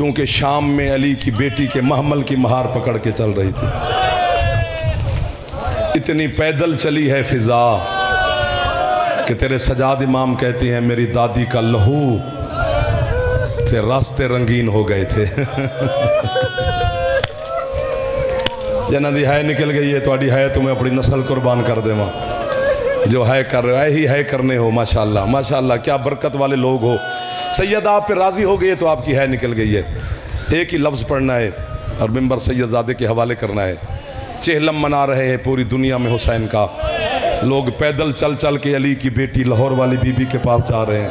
चूंकि शाम में अली की बेटी के महमल की महार पकड़ के चल रही थी। इतनी पैदल चली है फिजा कि तेरे सजाद इमाम कहती हैं मेरी दादी का लहू से रास्ते रंगीन हो गए थे। जना दी है निकल गई है थोड़ी है, तुम्हें अपनी नस्ल कुर्बान कर देवा। जो है कर रहे ही है करने हो। माशाल्लाह माशाल्लाह, क्या बरकत वाले लोग हो। सैयद आप पे राज़ी हो गई है तो आपकी है निकल गई है। एक ही लफ्ज़ पढ़ना है और मिंबर सैयदजादे के हवाले करना है। चेहलम मना रहे हैं पूरी दुनिया में हुसैन का। लोग पैदल चल चल के अली की बेटी लाहौर वाली बीबी के पास जा रहे हैं।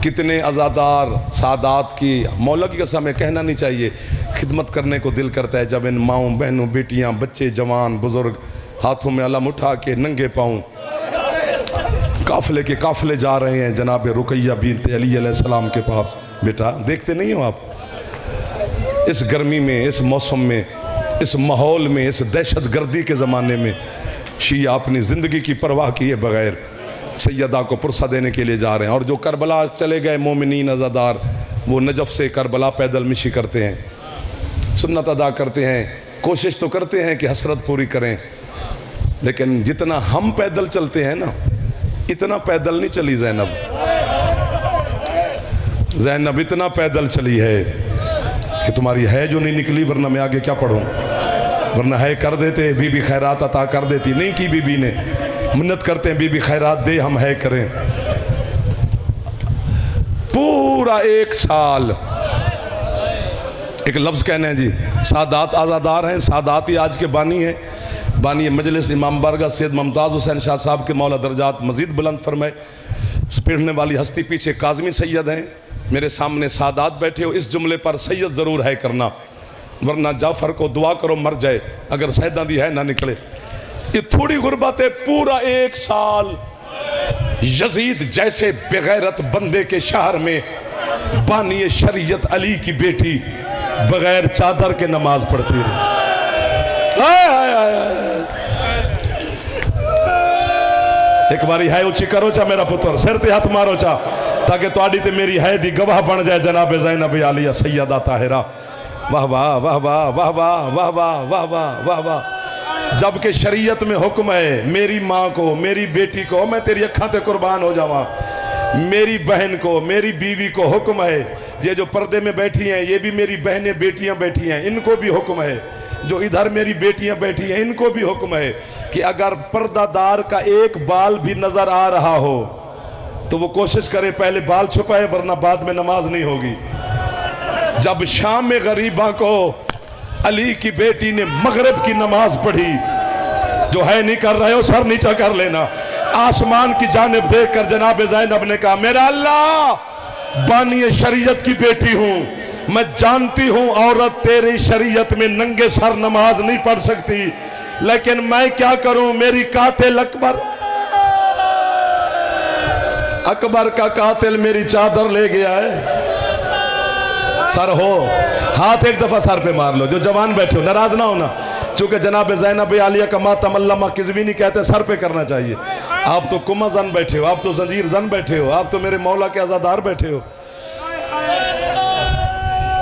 कितने अज़ादार सादात की, मौला की कसम है कहना नहीं चाहिए, खिदमत करने को दिल करता है जब इन माँओं बहनों बेटियाँ बच्चे जवान बुज़ुर्ग हाथों में अलम उठा के नंगे पाँव काफ़िले के काफ़िले जा रहे हैं जनाब रुकैया बीनते अली अलैहिस्सलाम के पास। बेटा देखते नहीं हो आप, इस गर्मी में, इस मौसम में, इस माहौल में, इस दहशत गर्दी के ज़माने में शिया अपनी ज़िंदगी की परवाह किए बग़ैर सैयदा को पुरसा देने के लिए जा रहे हैं। और जो करबला चले गए मोमिनीन अज़ादार, वो नजफ़ से करबला पैदल मिशी करते हैं, सुन्नत अदा करते हैं, कोशिश तो करते हैं कि हसरत पूरी करें, लेकिन जितना हम पैदल चलते हैं ना इतना पैदल नहीं चली ज़ैनब। ज़ैनब इतना पैदल चली है कि तुम्हारी है जो नहीं निकली, वरना मैं आगे क्या पढ़ूँ, वरना है कर देते, बीबी खैरात अता कर देती। नहीं की बीबी ने, मिन्नत करते हैं बीबी खैरात दे हम है करें। पूरा एक साल एक लफ्ज़ कहने हैं जी, सादात आज़ादार हैं, सादात ही आज के बानी हैं। बानी मजलिस इमाम बारगाह सैयद मुमताज़ हुसैन शाह साहब के मौला दर्जात मज़ीद बुलंद फरमाए। पढ़ने वाली हस्ती पीछे काज़मी सैयद हैं, मेरे सामने सादात बैठे हो। इस जुमले पर सैयद ज़रूर है करना, वरना जाफ़र को दुआ करो मर जाए अगर सैयदा दी है ना निकले। ये थोड़ी गुर्बत है। पूरा एक साल यजीद जैसे बेगैरत बंदे के शहर में बानी शरीयत अली की बेटी बगैर चादर के नमाज पढ़ती रही। एक बारी है उची करो चा मेरा पुत्र, सिर ते हाथ मारो चा, ताकि तुहाडी ते मेरी है दी गवाह बन जाए जनाब ज़ैनब आलिया सैयदा ताहिरा। वाह वाह वाह वाह वाह वाह वाह वाह वाह वाह वाह वाह। जबकि शरीयत में हुक्म है मेरी माँ को, मेरी बेटी को, मैं तेरी अखां ते कुर्बान हो जावा, मेरी बहन को, मेरी बीवी को हुक्म है। ये जो पर्दे में बैठी हैं ये भी मेरी बहनें बेटियां बैठी हैं, इनको भी हुक्म है। जो इधर मेरी बेटियां बैठी हैं इनको भी हुक्म है कि अगर पर्दादार का एक बाल भी नजर आ रहा हो तो वो कोशिश करे पहले बाल छुपाए, वरना बाद में नमाज नहीं होगी। जब शाम में गरीबा को अली की बेटी ने मगरिब की नमाज पढ़ी, जो है नहीं कर रहे हो सर नीचा कर लेना, आसमान की जानिब देख कर जनाब ज़ैनब ने कहा मेरा अल्लाह, बानी शरीयत की बेटी हूँ, मैं जानती हूँ औरत तेरी शरीयत में नंगे सर नमाज नहीं पढ़ सकती, लेकिन मैं क्या करूं, मेरी कातिल अकबर का कातिल मेरी चादर ले गया है। सर हो, हाथ एक दफा सर पे मार लो, जो जवान बैठे हो नाराज ना होना, चूंकि जनाब ज़ैनब आलिया का मातम अल्लामा किज़वी नहीं कहते, सर पे करना चाहिए। आप तो कुमा जन बैठे हो, आप तो जंजीर जन बैठे हो, आप तो मेरे मौला के आज़ादार बैठे हो।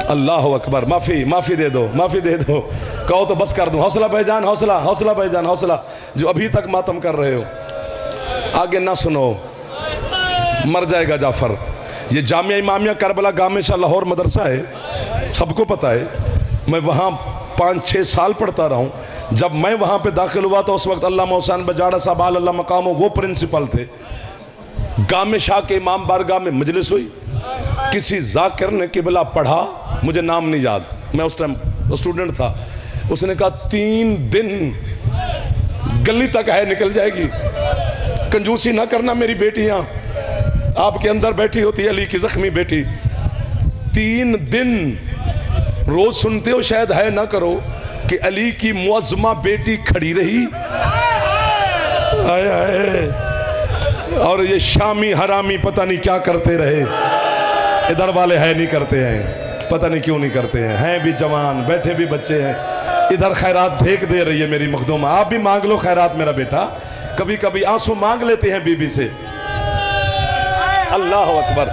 अल्लाह अकबर। माफ़ी माफ़ी दे दो, माफ़ी दे दो, कहो तो बस कर दूँ। हौसला भाईजान, हौसला, हौसला भाईजान, हौसला। जो अभी तक मातम कर रहे हो आगे ना सुनो, मर जाएगा जाफ़र। ये जामिया इमामिया करबला गामेशा लाहौर मदरसा है, सबको पता है। मैं वहाँ 5-6 साल पढ़ता रहा हूँ। जब मैं वहाँ पे दाखिल हुआ तो उस वक्त अल्लामा हुसैन बजाड़ा साहब अल्लाह मकामो वो प्रिंसिपल थे। गामेशा के इमाम बारगाह में मजलिस हुई, किसी जाकिर ने किबला पढ़ा, मुझे नाम नहीं याद, मैं उस टाइम स्टूडेंट था। उसने कहा 3 दिन गली तक है निकल जाएगी, कंजूसी ना करना मेरी बेटियां आपके अंदर बैठी होती है, अली की जख्मी बेटी। 3 दिन रोज सुनते हो शायद है ना करो कि अली की मुअज्जमा बेटी खड़ी रही, आया है, और ये शामी हरामी पता नहीं क्या करते रहे। इधर वाले है नहीं करते हैं, पता नहीं क्यों नहीं करते हैं भी जवान, बैठे भी बच्चे हैं। इधर खैरात ढेक दे रही है मेरी मखदूमा, आप भी मांग लो खैरात मेरा बेटा। कभी कभी आंसू मांग लेते हैं बीबी से। अल्लाह अकबर।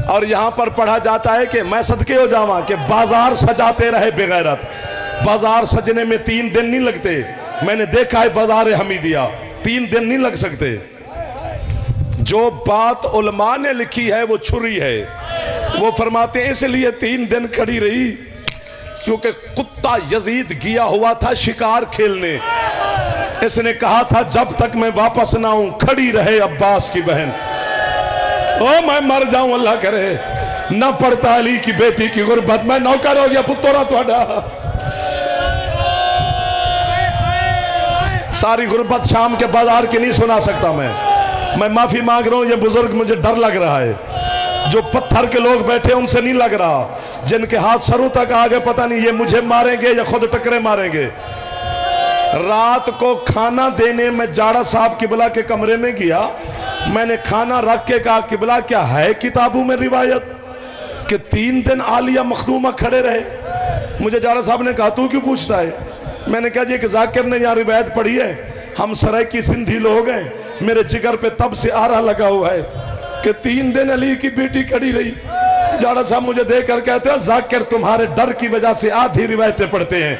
और यहाँ पर पढ़ा जाता है कि मैं सदके हो जावा कि बाजार सजाते रहे बेगैरत। बाजार सजने में 3 दिन नहीं लगते। मैंने देखा है बाजार हमीदिया 3 दिन नहीं लग सकते। जो बात उलमा ने लिखी है वो छुरी है। वो फरमाते हैं इसलिए 3 दिन खड़ी रही क्योंकि कुत्ता यजीद गया हुआ था शिकार खेलने। इसने कहा था जब तक मैं वापस ना आऊं खड़ी रहे अब्बास की बहन। ओ मैं मर जाऊं अल्लाह करे ना पड़ता अली की बेटी की गुरबत। मैं नौकर हो गया पुत्रा थोड़ा। सारी गुरबत शाम के बाजार की नहीं सुना सकता मैं माफी मांग रहा हूं। ये बुजुर्ग मुझे डर लग रहा है। जो पत्थर के लोग बैठे उनसे नहीं लग रहा, जिनके हाथ सरों तक आ गए पता नहीं ये मुझे मारेंगे या खुद टकरे मारेंगे। रात को खाना देने में जाड़ा साहब किबला के कमरे में गया। मैंने खाना रख के कहा किबला क्या है किताबों में रिवायत कि 3 दिन आलिया मखदूमा खड़े रहे। मुझे जाड़ा साहब ने कहा तू क्यों पूछता है? मैंने कहा जी कि जाकिर ने यहाँ रिवायत पढ़ी है, हम सराय की सिंधी लोग हैं, मेरे जिगर पे तब से आरा लगा हुआ है कि 3 दिन अली की बेटी खड़ी रही। जाड़ा साहब मुझे देख कर कहते हैं जाकिर तुम्हारे डर की वजह से आधी रिवायतें पढ़ते हैं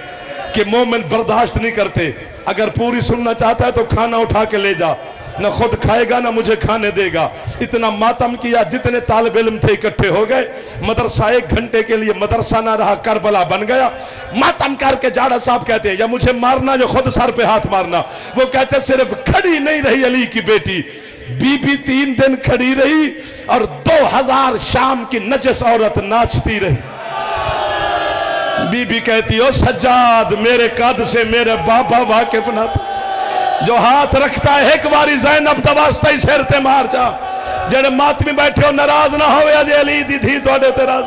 कि मोमिन बर्दाश्त नहीं करते। अगर पूरी सुनना चाहता है तो खाना उठा के ले जा, न खुद खाएगा ना मुझे खाने देगा। इतना मातम किया, जितने तालिब इल्म थे इकट्ठे हो गए। मदरसा 1 घंटे के लिए मदरसा ना रहा, करबला बन गया। मातम करके जाड़ा साहब कहते हैं या मुझे मारना या खुद सर पे हाथ मारना। वो कहते सिर्फ खड़ी नहीं रही अली की बेटी, बीबी 3 दिन खड़ी रही और 2000 शाम की नजस औरत नाचती रही। बीबी कहती हो सज्जाद मेरे कद से मेरे बाबा वाकिफ ना था। जो हाथ रखता है एक बारी ज़ैनब दवास्ता ही सिर ते मार जा। जेड़े मातमी बैठे हो नाराज ना हो अजे अली दी थी थोड़े ते राज।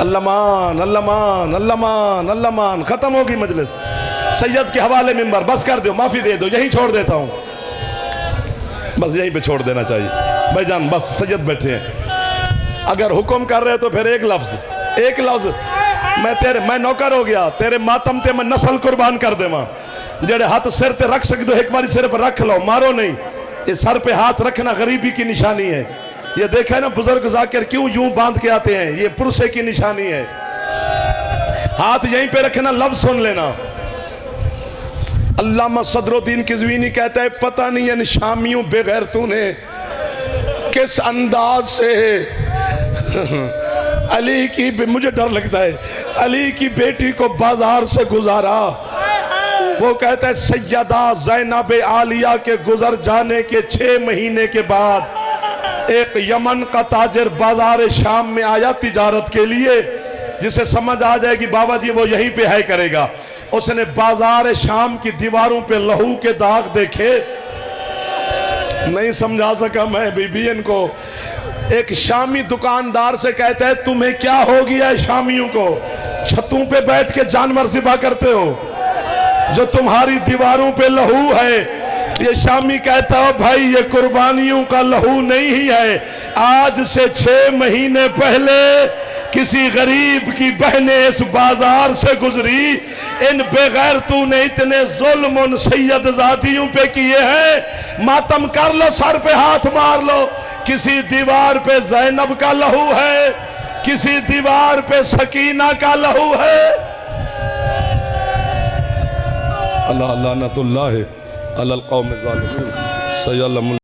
अल्लामान अल्लामान अल्लामान अल्लामान। खत्म होगी मजलिस। सैयद के हवाले मिंबर बस कर दो, माफी दे दो, यहीं छोड़ देता हूं। बस यहीं पे छोड़ देना चाहिए भाईजान। बस सैयद बैठे हैं, अगर हुक्म कर रहे हो तो फिर एक लफ्ज मैं नौकर हो गया तेरे मातम ते मैं नस्ल कुर्बान कर देवा। जेड़े हाथ सिर ते रख सकते हो एक बार सिर्फ रख लो, मारो नहीं। ये सर पे हाथ रखना गरीबी की निशानी है। ये देखा है ना बुजुर्ग जाकिर क्यों यूं बांध के आते हैं, ये पुरसे की निशानी है। हाथ यहीं पे रखना, लफ्ज सुन लेना। अल्लामा सदरुद्दीन किज़वीनी कहता है पता नहीं इन शामियों बेगैर तूने किस अंदाज से अली की, मुझे डर लगता है, अली की बेटी को बाजार से गुजारा। वो कहता है सैयदा ज़ैनब आलिया के गुजर जाने के 6 महीने के बाद एक यमन का ताजिर बाजार शाम में आया तिजारत के लिए, जिसे समझ आ जाए कि बाबा जी वो यहीं पे है करेगा। उसने बाजार शाम की दीवारों पे लहू के दाग देखे, नहीं समझा सका मैं बीबी इनको। एक शामी दुकानदार से कहता है तुम्हें क्या हो गया है शामियों को, छतों पे बैठ के जानवर ज़िबा करते हो, जो तुम्हारी दीवारों पे लहू है। ये शामी कहता हो भाई ये कुर्बानियों का लहू नहीं ही है। आज से 6 महीने पहले किसी गरीब की बहनें इस बाजार से गुजरी। इन बेगैरतों ने इतने जुल्म उन सैयद जादियों पे किए हैं, मातम कर लो, सर पे हाथ मार लो। किसी दीवार पे ज़ैनब का लहू है, किसी दीवार पे सकीना का लहू है। अल्लाह लानतुल्लाह अलल कौम ज़ालिमीन।